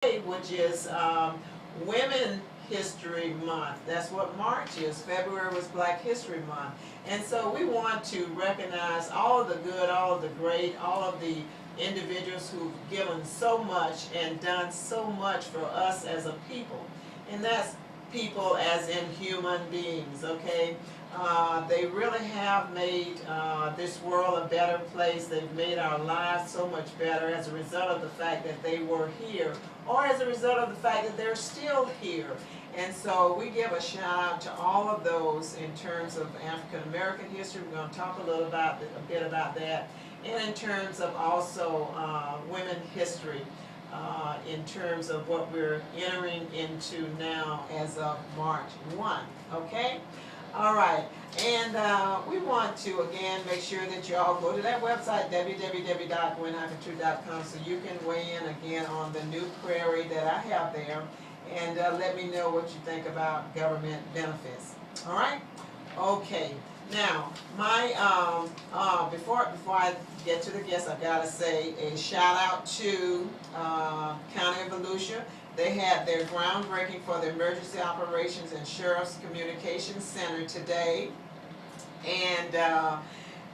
which is Women History Month. That's what March is. February was Black History Month. And so we want to recognize all of the good, all of the great, all of the individuals who've given so much and done so much for us as a people. And that's people as in human beings, okay? They really have made this world a better place. They've made our lives so much better as a result of the fact that they were here, or as a result of the fact that they're still here. And so we give a shout out to all of those in terms of African American history. We're going to talk a bit about that, and in terms of also women history. In terms of what we're entering into now as of March 1, okay? All right, and we want to, again, make sure that you all go to that website, www.win-truth.com, so you can weigh in again on the new query that I have there, and let me know what you think about government benefits. All right? Okay. Now, my before I get to the guests, I've got to say a shout out to County of Volusia. They had their groundbreaking for the Emergency Operations and Sheriff's Communications Center today, and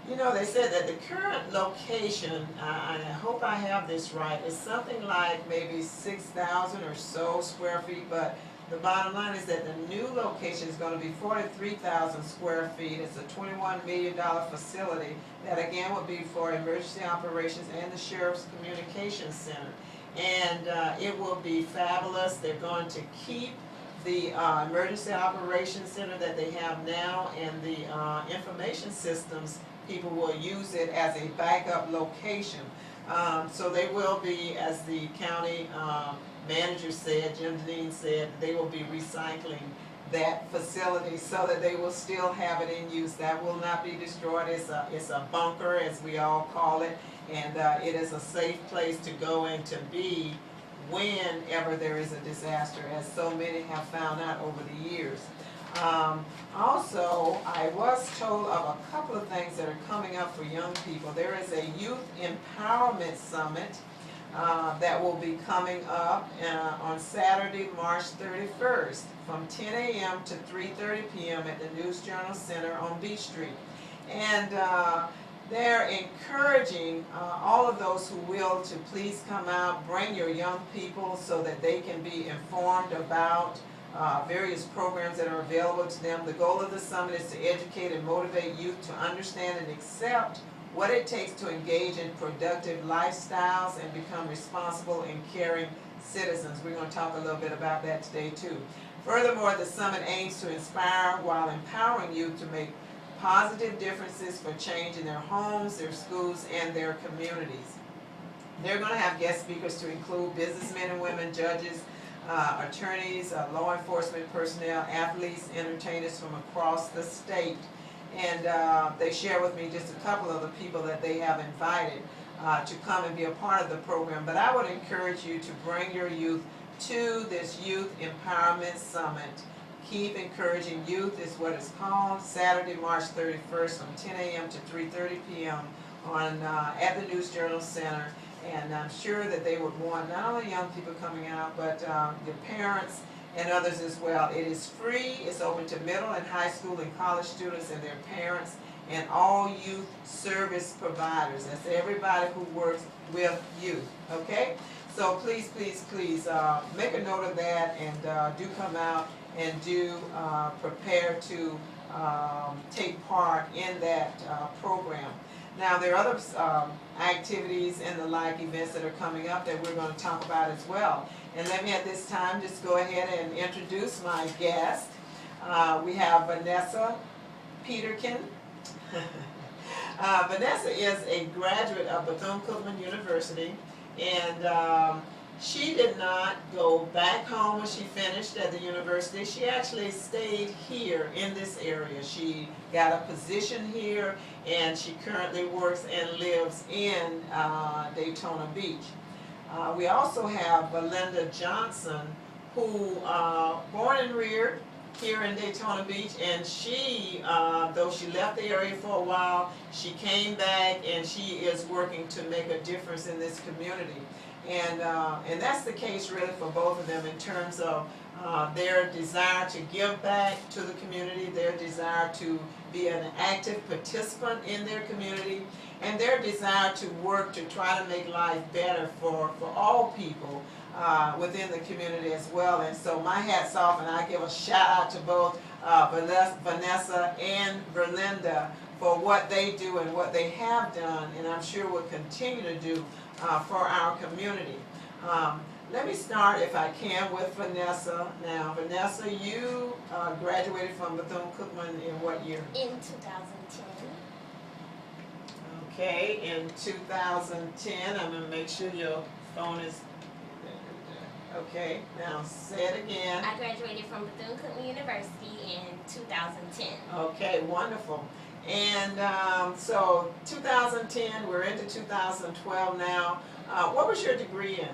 you know, they said that the current location, I hope I have this right, is something like maybe 6,000 or so square feet, but the bottom line is that the new location is going to be 43,000 square feet. It's a $21 million facility that again would be for emergency operations and the Sheriff's Communications Center. And it will be fabulous. They're going to keep the emergency operations center that they have now, and the information systems people will use it as a backup location. So they will be, as the county manager said, Jim Dean said, they will be recycling that facility so that they will still have it in use. That will not be destroyed. It's a bunker, as we all call it, and it is a safe place to go and to be whenever there is a disaster, as so many have found out over the years. Also, I was told of a couple of things that are coming up for young people. There is a Youth Empowerment Summit that will be coming up on Saturday, March 31st from 10 a.m. to 3:30 p.m. at the News Journal Center on Beach Street. And they're encouraging all of those who will to please come out, bring your young people so that they can be informed about various programs that are available to them. The goal of the summit is to educate and motivate youth to understand and accept what it takes to engage in productive lifestyles and become responsible and caring citizens. We're going to talk a little bit about that today too. Furthermore, the summit aims to inspire while empowering youth to make positive differences for change in their homes, their schools, and their communities. They're going to have guest speakers to include businessmen and women, judges, attorneys, law enforcement personnel, athletes, entertainers from across the state. And they share with me just a couple of the people that they have invited to come and be a part of the program. But I would encourage you to bring your youth to this Youth Empowerment Summit. Keep Encouraging Youth is what it's called. Saturday, March 31st from 10 a.m. to 3:30 p.m. on at the News Journal Center. And I'm sure that they would want not only young people coming out, but your parents and others as well. It is free. It's open to middle and high school and college students and their parents and all youth service providers. That's everybody who works with youth, okay? So please, please, please make a note of that, and do come out and do prepare to take part in that program. Now, there are other activities and the like events that are coming up that we're going to talk about as well. And let me at this time just go ahead and introduce my guest. We have Vanessa Peterkin. Vanessa is a graduate of Bethune-Cookman University, and she did not go back home when she finished at the university. She actually stayed here in this area. She got a position here, and she currently works and lives in Daytona Beach. We also have Verlinda Johnson, who born and reared here in Daytona Beach, and she, though she left the area for a while, she came back and she is working to make a difference in this community. And that's the case really for both of them in terms of their desire to give back to the community, their desire to be an active participant in their community, and their desire to work to try to make life better for all people within the community as well. And so my hat's off, and I give a shout out to both Vanessa and Verlinda for what they do and what they have done, and I'm sure will continue to do for our community. Let me start, if I can, with Vanessa. Now, Vanessa, you graduated from Bethune-Cookman in what year? In 2010. Okay, in 2010. I'm going to make sure your phone is... Okay, now say it again. I graduated from Bethune-Cookman University in 2010. Okay, wonderful. And so 2010, we're into 2012 now. What was your degree in?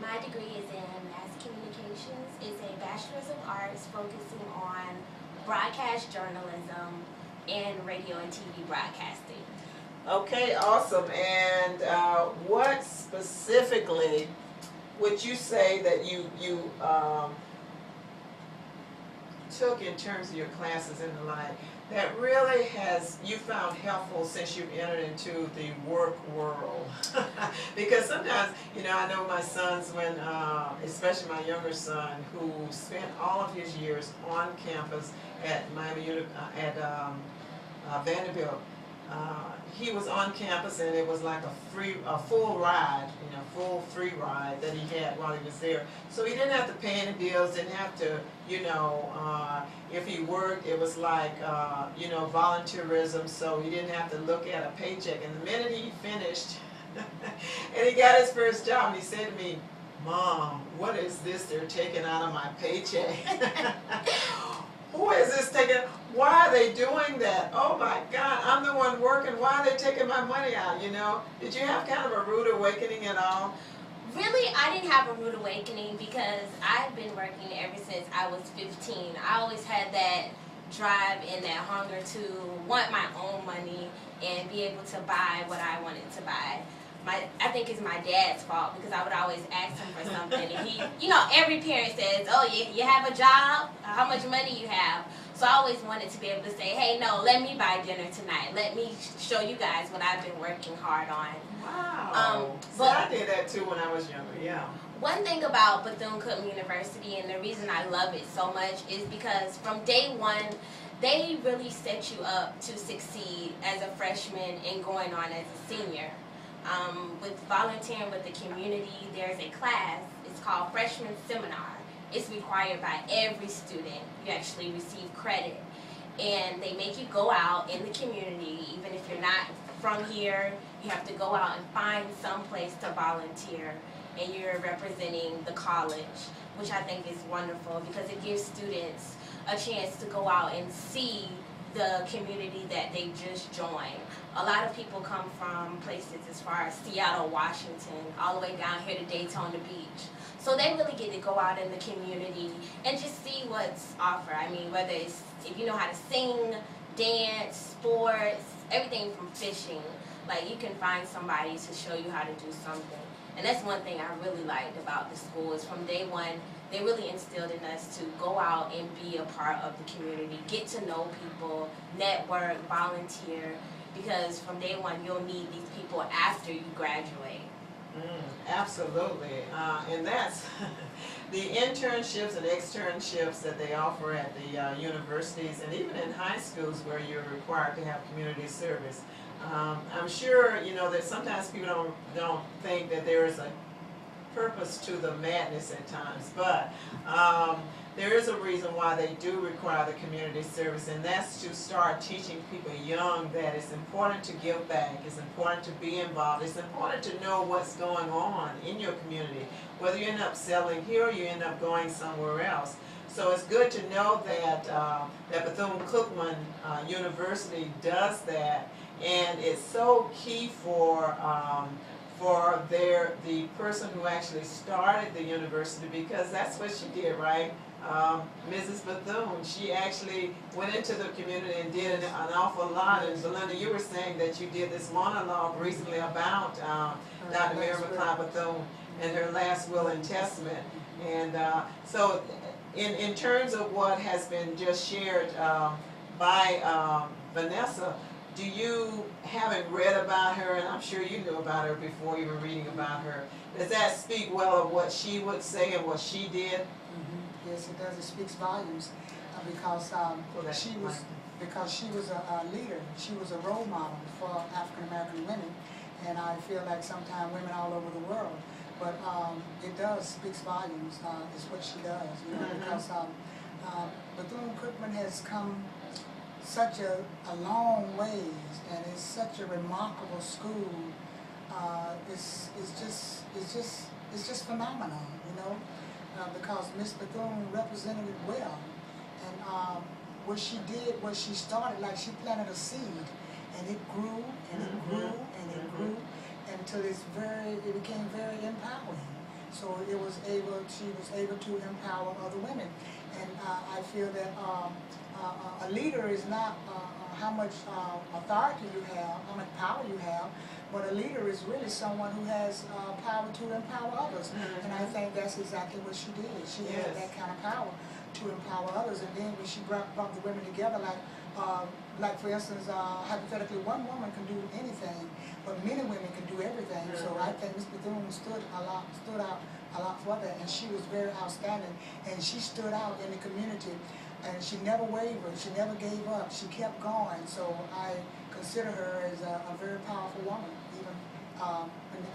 My degree is in mass communications. It's a bachelor's of arts focusing on broadcast journalism and radio and TV broadcasting. Okay, awesome. And what specifically would you say that you took in terms of your classes and the like that really you found helpful since you've entered into the work world? Because sometimes, I know my sons, especially my younger son, who spent all of his years on campus at Vanderbilt. He was on campus, and it was like a full ride, full free ride that he had while he was there. So he didn't have to pay any bills, didn't have to, if he worked, it was like, volunteerism, so he didn't have to look at a paycheck. And the minute he finished, and he got his first job, he said to me, "Mom, what is this they're taking out of my paycheck?" Who is this taking? Why are they doing that? Oh my God, I'm the one working. Why are they taking my money out, Did you have kind of a rude awakening at all? Really, I didn't have a rude awakening because I've been working ever since I was 15. I always had that drive and that hunger to want my own money and be able to buy what I wanted to buy. I think it's my dad's fault because I would always ask him for something, and he, every parent says, "Oh, you have a job? How much money you have?" So I always wanted to be able to say, "Hey, no, let me buy dinner tonight. Let me show you guys what I've been working hard on." Wow. But I did that too when I was younger, yeah. One thing about Bethune-Cookman University, and the reason I love it so much, is because from day one, they really set you up to succeed as a freshman and going on as a senior. With volunteering with the community, there's a class, it's called Freshman Seminar. It's required by every student. You actually receive credit. And they make you go out in the community, even if you're not from here, you have to go out and find some place to volunteer. And you're representing the college, which I think is wonderful because it gives students a chance to go out and see the community that they just joined. A lot of people come from places as far as Seattle, Washington, all the way down here to Daytona Beach. So they really get to go out in the community and just see what's offered. I mean, whether it's if you know how to sing, dance, sports, everything from fishing. Like, you can find somebody to show you how to do something. And that's one thing I really liked about the school is from day one, they really instilled in us to go out and be a part of the community, get to know people, network, volunteer, because from day one, you'll need these people after you graduate. Absolutely. And that's the internships and externships that they offer at the universities and even in high schools where you're required to have community service. I'm sure, that sometimes people don't think that there is a purpose to the madness at times, but there is a reason why they do require the community service, and that's to start teaching people young that it's important to give back, it's important to be involved, it's important to know what's going on in your community, whether you end up settling here or you end up going somewhere else. So it's good to know that that Bethune-Cookman University does that, and it's so key for the person who actually started the university, because that's what she did, right? Mrs. Bethune, she actually went into the community and did an awful lot. And Verlinda, you were saying that you did this monologue recently about Dr. Mary McLeod Bethune. and her last will and testament. And so in terms of what has been just shared by Vanessa, do you, having read about her, and I'm sure you knew about her before you were reading about her, does that speak well of what she would say and what she did? Yes, it does. It speaks volumes because she was a leader. She was a role model for African American women, and I feel like sometimes women all over the world. But it does speaks volumes. Is what she does, you know, because Bethune-Cookman has come such a long ways, and it's such a remarkable school. It's just phenomenal, you know. Because Miss Bethune represented it well, and what she did was she started like she planted a seed, and it grew and it grew and it grew until it became very empowering. So she was able to empower other women, and I feel that a leader is not how much authority you have, how much power you have, but a leader is really someone who has power to empower others. And I think that's exactly what she did. She had that kind of power to empower others. And then when she brought the women together, like for instance, hypothetically, one woman can do anything, but many women can do everything. So I think Miss Bethune stood out a lot for that, and she was very outstanding. And she stood out in the community, and she never wavered. She never gave up. She kept going. So I consider her as a very powerful woman, even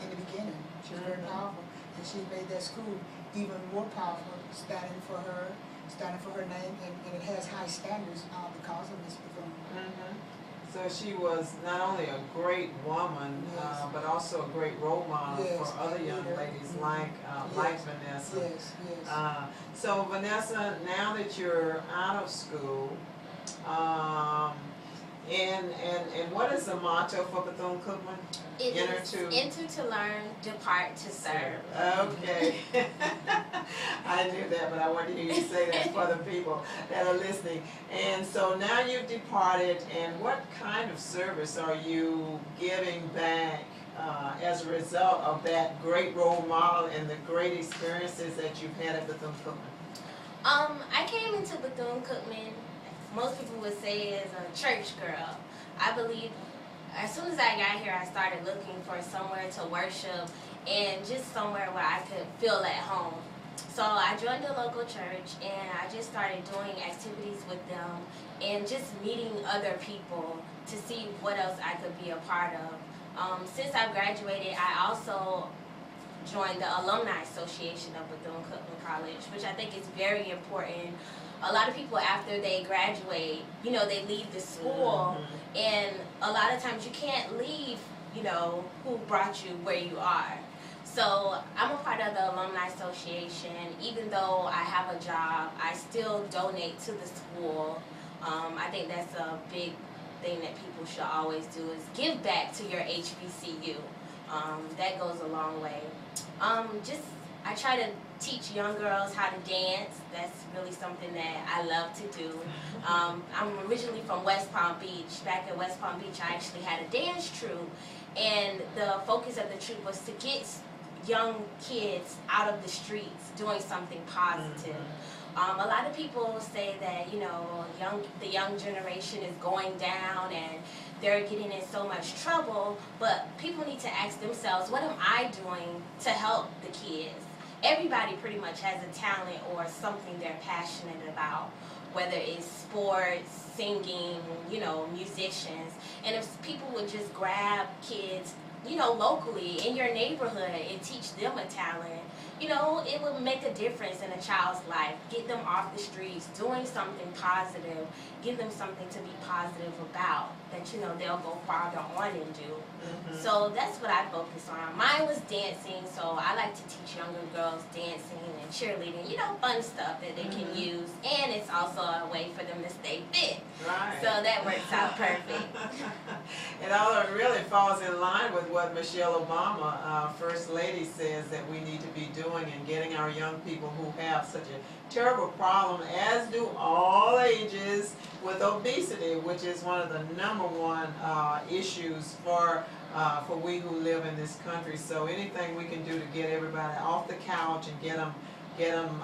in the beginning. She was very powerful, and she made that school even more powerful, standing for her name, and it has high standards because of Miss Bethune. So she was not only a great woman, but also a great role model for other young ladies like Vanessa. Yes, yes. So Vanessa, now that you're out of school, and what is the motto for Bethune-Cookman? It is enter to learn, depart to serve. Okay. I knew that, but I wanted to hear you say that for the people that are listening. And so now you've departed, and what kind of service are you giving back as a result of that great role model and the great experiences that you've had at Bethune-Cookman? I came into Bethune-Cookman, most people would say, as a church girl. I believe as soon as I got here, I started looking for somewhere to worship and just somewhere where I could feel at home. So I joined a local church, and I just started doing activities with them and just meeting other people to see what else I could be a part of. Since I graduated, I also joined the Alumni Association of Bethune-Cookman College, which I think is very important. A lot of people, after they graduate, you know, they leave the school, and a lot of times you can't leave, you know, who brought you where you are. So I'm a part of the Alumni Association. Even though I have a job, I still donate to the school. I think that's a big thing that people should always do, is give back to your HBCU. That goes a long way. I try to teach young girls how to dance. That's really something that I love to do. I'm originally from West Palm Beach. Back at West Palm Beach, I actually had a dance troupe, and the focus of the troupe was to get young kids out of the streets doing something positive. A lot of people say that, you know, the young generation is going down and they're getting in so much trouble, but people need to ask themselves, what am I doing to help the kids? Everybody pretty much has a talent or something they're passionate about, whether it's sports, singing, you know, musicians. And if people would just grab kids, you know, locally in your neighborhood and teach them a talent, you know, it would make a difference in a child's life. Get them off the streets, doing something positive, give them something to be positive about, that, you know, they'll go farther on and do. So that's what I focus on. Mine was dancing, so I like to teach younger girls dancing and cheerleading, you know, fun stuff that they can use. And it's also a way for them to stay fit. Right. So that works out perfect. It all really falls in line with what Michelle Obama, First Lady, says that we need to be doing, and getting our young people who have such a terrible problem, as do all ages, with obesity, which is one of the #1 issues for for we who live in this country. So anything we can do to get everybody off the couch and get them